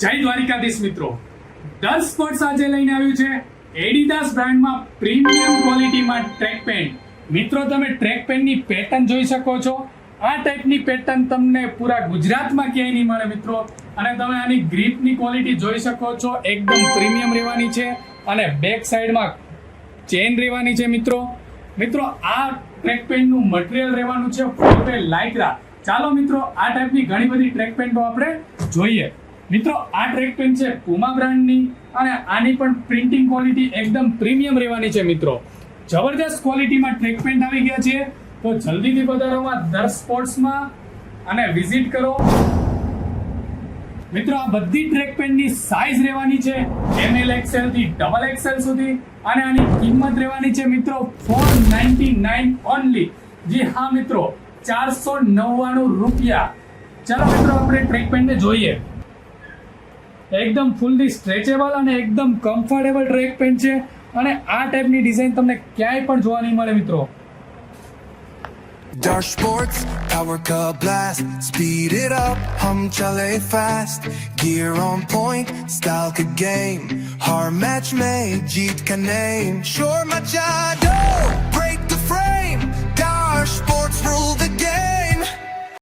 જય દ્વારિકાધીશ મિત્રો, દસ સ્પોર્ટ્સ આજે લઈને આવ્યું છે એડિડાસ બ્રાન્ડમાં પ્રીમિયમ ક્વોલિટીમાં ટ્રેક પેન્ટ. મિત્રો તમે ટ્રેક પેન્ટની પેટર્ન જોઈ શકો છો. આ ટાઈપની પેટર્ન તમને પૂરા ગુજરાતમાં ક્યાંય નહીં મળે મિત્રો. અને તમે આની ગ્રીપની ક્વોલિટી જોઈ શકો છો, એકદમ પ્રીમિયમ રહેવાની છે અને બેક સાઈડમાં ચેન રહેવાની છે મિત્રો. આ ટ્રેક પેન્ટનું મટીરિયલ રહેવાનું છે ફોટે લાઇક્રા. ચાલો મિત્રો આ ટાઈપની ઘણી બધી ટ્રેક પેન્ટો આપણે જોઈએ. મિત્રો આ ટ્રેક પેન્ટ છે પુમા બ્રાન્ડની અને આની પણ પ્રિન્ટિંગ ક્વોલિટી એકદમ પ્રીમિયમ રહેવાની છે મિત્રો. જબરદસ્ત ક્વોલિટીમાં ટ્રેક પેન્ટ આવી ગયા છે, તો જલ્દીથી પધારોમાં દર્શ સ્પોર્ટ્સમાં અને વિઝિટ કરો. મિત્રો આ બધી ટ્રેક પેન્ટની સાઈઝ રહેવાની છે ML XL થી XXL સુધી અને આની કિંમત રહેવાની છે મિત્રો 499 ઓનલી. જી હા મિત્રો, 499 રૂપિયા. ચાલો મિત્રો આપણે ટ્રેક પેન્ટને જોઈએ. એકદમ ફૂલ્લી સ્ટ્રેચેબલ અને એકદમ કમ્ફર્ટેબલ ટ્રેક પેન્ટ છે અને આ ટાઈપની ડિઝાઇન તમને ક્યાંય પણ જોવા નહીં મળે મિત્રો. Darsh Sports, power cut blast, speed it up, hum chale fast, gear on point, style ka game, hard match made, jeet ka name, sure machado, break the frame, Darsh Sports.